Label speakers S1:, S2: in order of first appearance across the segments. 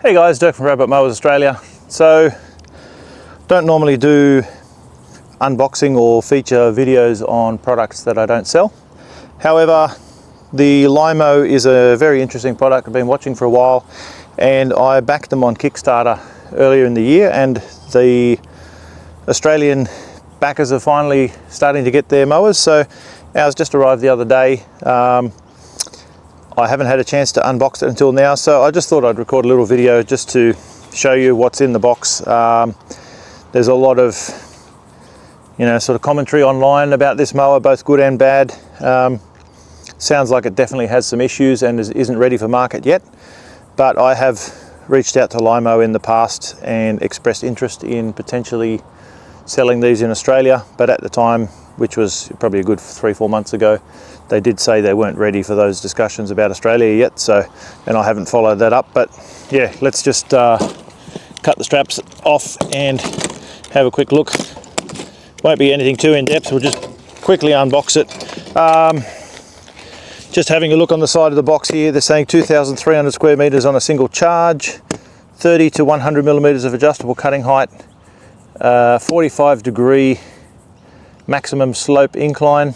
S1: Hey guys, Dirk from Robot Mowers Australia. So, don't normally do unboxing or feature videos on products that I don't sell. However, the Lymow is a very interesting product I've been watching for a while, and I backed them on Kickstarter earlier in the year, and the Australian backers are finally starting to get their mowers. So ours just arrived the other day. I haven't had a chance to unbox it until now, so I just thought I'd record a little video just to show you what's in the box. There's a lot of, sort of commentary online about this mower, both good and bad. Sounds like it definitely has some issues and isn't ready for market yet, but I have reached out to Lymow in the past and expressed interest in potentially selling these in Australia, but at the time, which was probably a good 3-4 months ago, they did say they weren't ready for those discussions about Australia yet, and I haven't followed that up. But yeah, let's just cut the straps off and have a quick look. Won't be anything too in-depth, we'll just quickly unbox it. Just having a look on the side of the box here, they're saying 2,300 square meters on a single charge, 30 to 100 millimeters of adjustable cutting height, 45-degree maximum slope incline.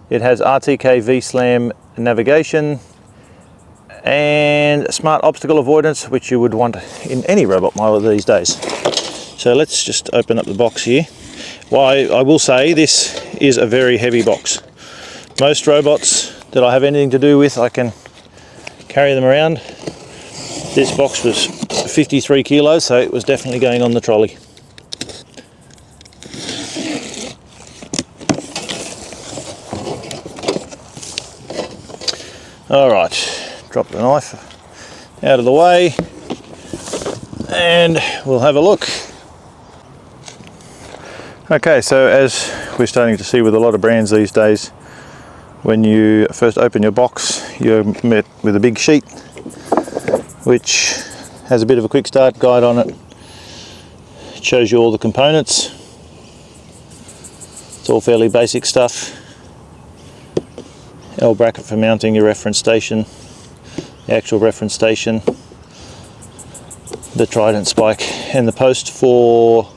S1: It has RTK V-Slam navigation and smart obstacle avoidance, which you would want in any robot mower these days. So let's just open up the box here. Well, I will say this is a very heavy box. Most robots that I have anything to do with, I can carry them around. This box was 53 kilos, so it was definitely going on the trolley. Alright, drop the knife out of the way and we'll have a look. Okay, so as we're starting to see with a lot of brands these days, when you first open your box, you're met with a big sheet which has a bit of a quick start guide on it. It shows you all the components. It's all fairly basic stuff. L bracket for mounting your reference station, the actual reference station, the trident spike, and the post for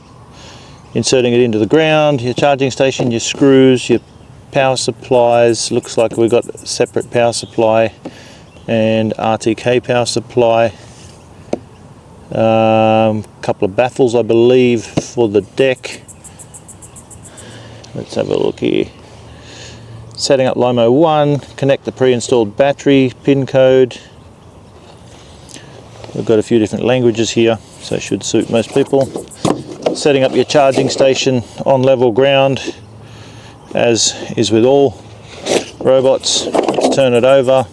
S1: inserting it into the ground, your charging station, your screws, your power supplies. Looks like we've got a separate power supply and RTK power supply. Couple of baffles, I believe, for the deck. Let's have a look here. Setting up Lymow One, connect the pre-installed battery, pin code. We've got a few different languages here, so it should suit most people. Setting up your charging station on level ground, as is with all robots. Let's turn it over.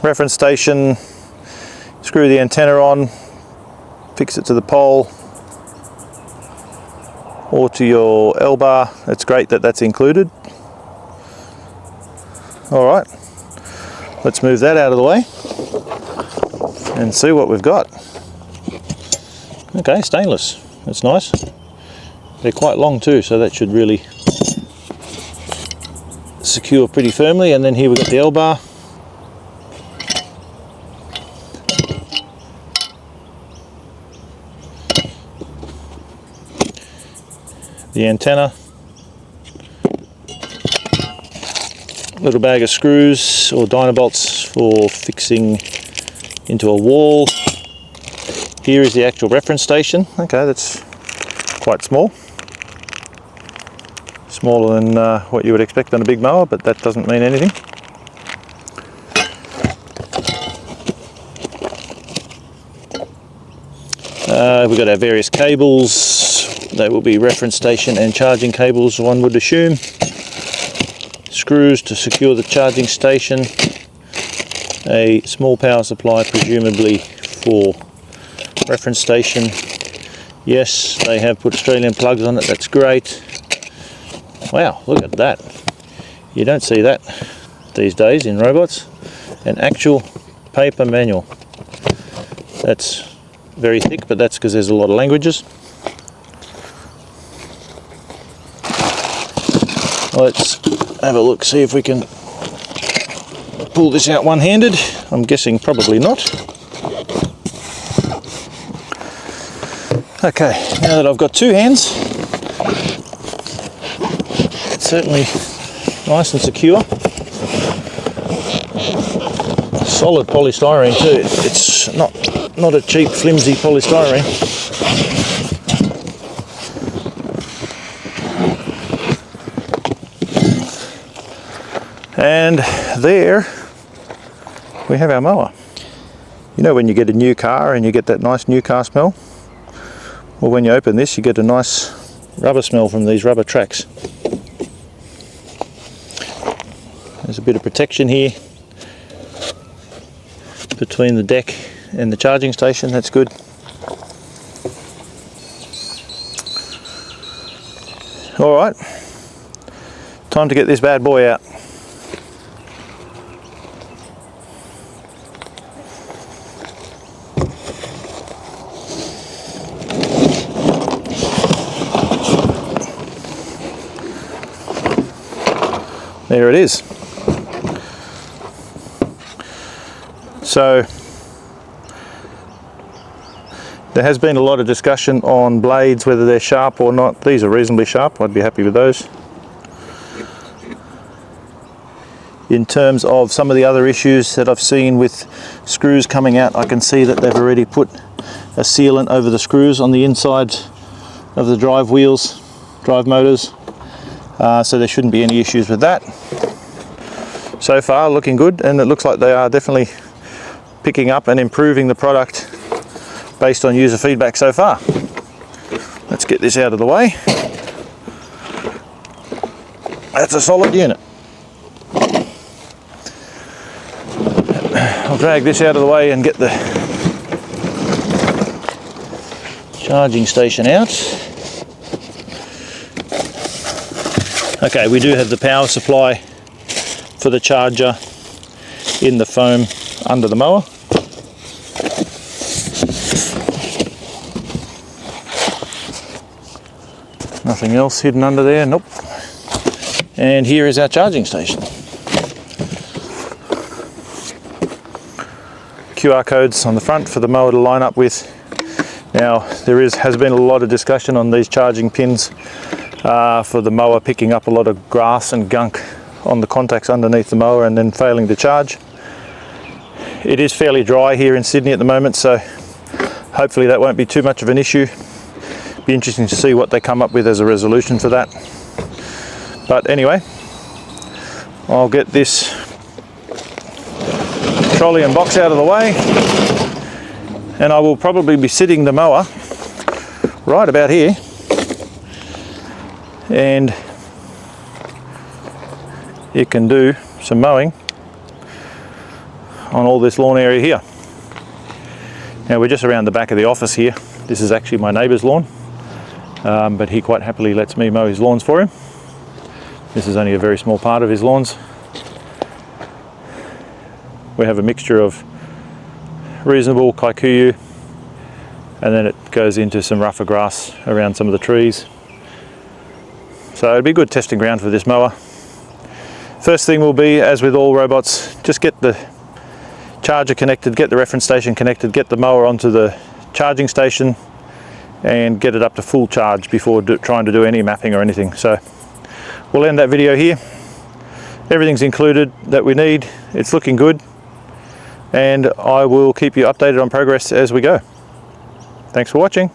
S1: Reference station, screw the antenna on, fix it to the pole or to your L bar. It's great that that's included. Alright, let's move that out of the way and see what we've got. Okay, stainless, that's nice. They're quite long too, so that should really secure pretty firmly. And then here we've got the L bar. The antenna, little bag of screws or dynabolts for fixing into a wall. Here is the actual reference station. Okay, that's quite small. Smaller than what you would expect on a big mower, but that doesn't mean anything. We've got our various cables. They will be reference station and charging cables, one would assume. Screws to secure the charging station. A small power supply, presumably for reference station. Yes, they have put Australian plugs on it, that's great. Wow, look at that. You don't see that these days in robots. An actual paper manual. That's very thick, but that's because there's a lot of languages. Let's have a look, see if we can pull this out one-handed? I'm guessing probably not. Okay, now that I've got two hands, it's certainly nice and secure. Solid polystyrene too. It's not a cheap, flimsy polystyrene. And there we have our mower. You know when you get a new car and you get that nice new car smell? Well, when you open this, you get a nice rubber smell from these rubber tracks. There's a bit of protection here between the deck and the charging station. That's good. All right, time to get this bad boy out. There it is. So there has been a lot of discussion on blades, whether they're sharp or not. These are reasonably sharp. I'd be happy with those. In terms of some of the other issues that I've seen with screws coming out, I can see that they've already put a sealant over the screws on the inside of the drive wheels, drive motors. So there shouldn't be any issues with that. So far looking good, and it looks like they are definitely picking up and improving the product based on user feedback so far. Let's get this out of the way. That's a solid unit. I'll drag this out of the way and get the charging station out. Okay, we do have the power supply for the charger in the foam under the mower. Nothing else hidden under there, nope. And here is our charging station. QR codes on the front for the mower to line up with. Now there has been a lot of discussion on these charging pins for the mower picking up a lot of grass and gunk on the contacts underneath the mower and then failing to charge. It is fairly dry here in Sydney at the moment, so hopefully that won't be too much of an issue. Be interesting to see what they come up with as a resolution for that. But anyway, I'll get this trolley and box out of the way, and I will probably be sitting the mower right about here, and it can do some mowing on all this lawn area here. Now we're just around the back of the office here. This is actually my neighbour's lawn, but he quite happily lets me mow his lawns for him. This is only a very small part of his lawns. We have a mixture of reasonable kikuyu, and then it goes into some rougher grass around some of the trees. So it'd be a good testing ground for this mower. First thing will be, as with all robots, just get the charger connected, get the reference station connected, get the mower onto the charging station and get it up to full charge before trying to do any mapping or anything. So we'll end that video here. Everything's included that we need. It's looking good, and I will keep you updated on progress as we go. Thanks for watching.